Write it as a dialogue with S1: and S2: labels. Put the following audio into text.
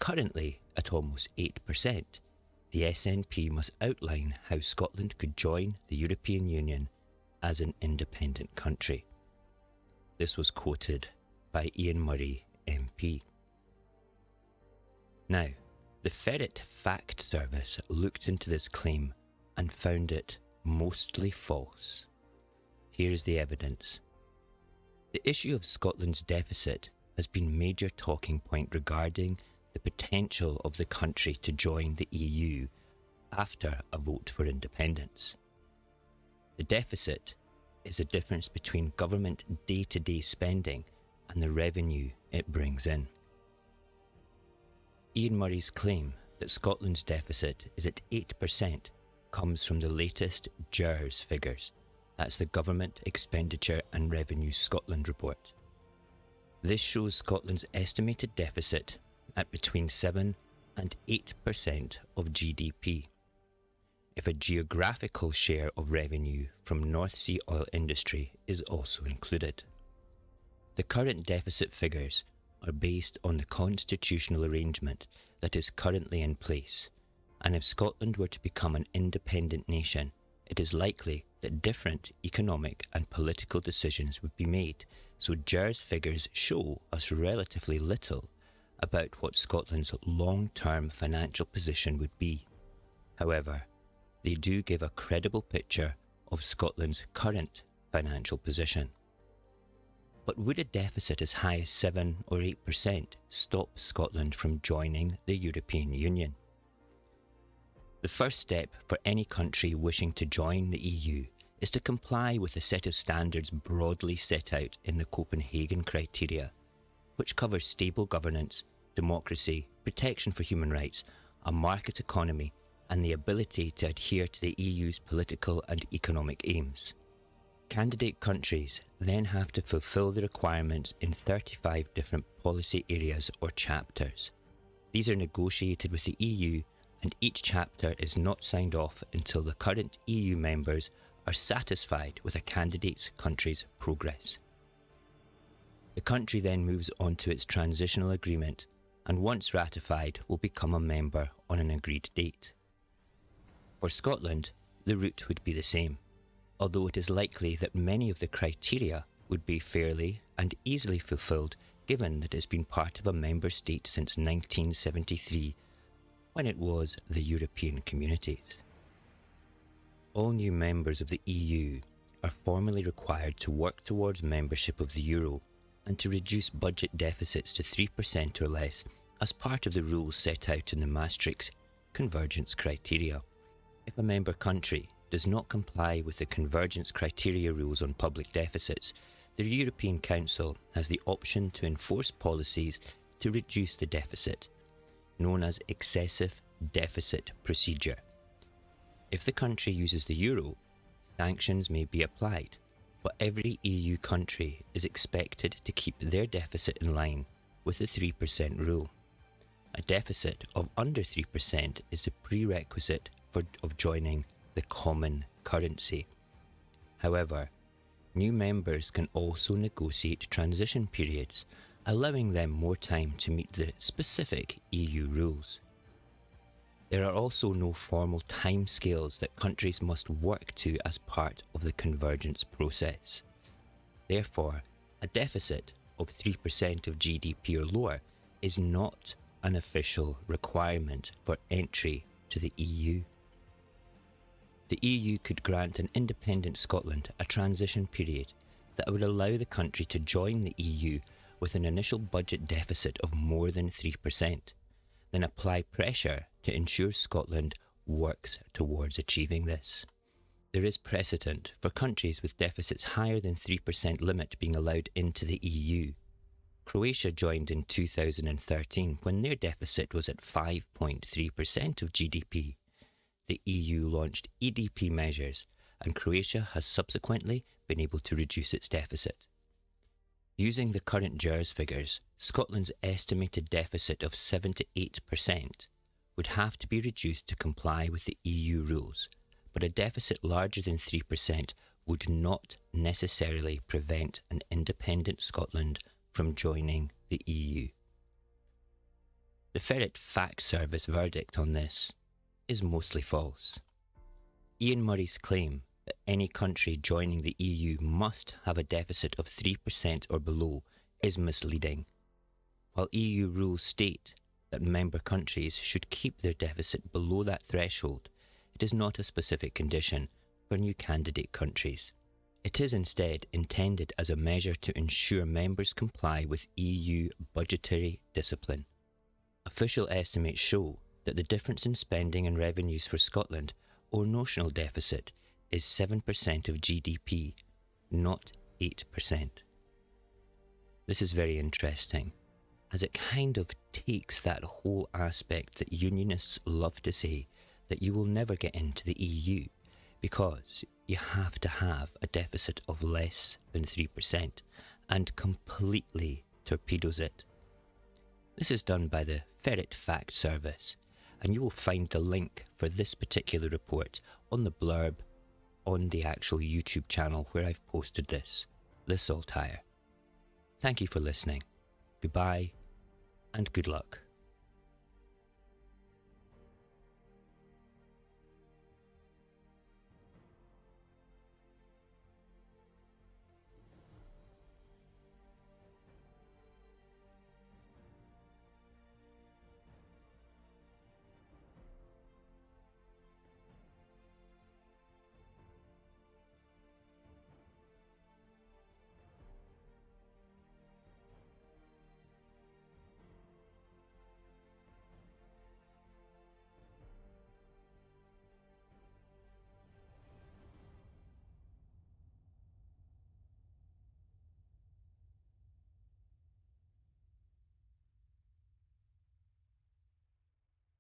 S1: currently at almost 8%, the SNP must outline how Scotland could join the European Union as an independent country. This was quoted by Ian Murray, MP. Now, the Ferret Fact Service looked into this claim and found it mostly false. Here is the evidence. The issue of Scotland's deficit has been a major talking point regarding the potential of the country to join the EU after a vote for independence. The deficit is the difference between government day-to-day spending and the revenue it brings in. Ian Murray's claim that Scotland's deficit is at 8% comes from the latest GERS figures. That's the Government Expenditure and Revenue Scotland report. This shows Scotland's estimated deficit at between 7 and 8% of GDP. If a geographical share of revenue from North Sea oil industry is also included. The current deficit figures are based on the constitutional arrangement that is currently in place, and if Scotland were to become an independent nation, it is likely that different economic and political decisions would be made, so GERS figures show us relatively little about what Scotland's long-term financial position would be. However, they do give a credible picture of Scotland's current financial position. But would a deficit as high as 7 or 8% stop Scotland from joining the European Union? The first step for any country wishing to join the EU is to comply with a set of standards broadly set out in the Copenhagen criteria, which covers stable governance, democracy, protection for human rights, a market economy, and the ability to adhere to the EU's political and economic aims. Candidate countries then have to fulfil the requirements in 35 different policy areas or chapters. These are negotiated with the EU, and each chapter is not signed off until the current EU members are satisfied with a candidate country's progress. The country then moves on to its transitional agreement, and once ratified will become a member on an agreed date. For Scotland, the route would be the same, although it is likely that many of the criteria would be fairly and easily fulfilled given that it has been part of a member state since 1973, when it was the European Communities. All new members of the EU are formally required to work towards membership of the euro and to reduce budget deficits to 3% or less as part of the rules set out in the Maastricht convergence criteria. If a member country does not comply with the convergence criteria rules on public deficits, the European Council has the option to enforce policies to reduce the deficit, known as excessive deficit procedure. If the country uses the euro, sanctions may be applied, but every EU country is expected to keep their deficit in line with the 3% rule. A deficit of under 3% is a prerequisite of joining the common currency. However, new members can also negotiate transition periods, allowing them more time to meet the specific EU rules. There are also no formal timescales that countries must work to as part of the convergence process. Therefore, a deficit of 3% of GDP or lower is not an official requirement for entry to the EU. The EU could grant an independent Scotland a transition period that would allow the country to join the EU with an initial budget deficit of more than 3%, then apply pressure to ensure Scotland works towards achieving this. There is precedent for countries with deficits higher than 3% limit being allowed into the EU. Croatia joined in 2013 when their deficit was at 5.3% of GDP. The EU launched EDP measures, and Croatia has subsequently been able to reduce its deficit. Using the current GERS figures, Scotland's estimated deficit of 7 to 8% would have to be reduced to comply with the EU rules, but a deficit larger than 3% would not necessarily prevent an independent Scotland from joining the EU. The Ferret Fact Service verdict on this is mostly false. Ian Murray's claim that any country joining the EU must have a deficit of 3% or below is misleading. While EU rules state that member countries should keep their deficit below that threshold, it is not a specific condition for new candidate countries. It is instead intended as a measure to ensure members comply with EU budgetary discipline. Official estimates show that the difference in spending and revenues for Scotland, or notional deficit, is 7% of GDP, not 8%. This is very interesting, as it kind of takes that whole aspect that unionists love to say, that you will never get into the EU because you have to have a deficit of less than 3%, and completely torpedoes it. This is done by the Ferret Fact Service, and you will find the link for this particular report on the blurb on the actual YouTube channel where I've posted this Saltire. Thank you for listening. Goodbye and good luck.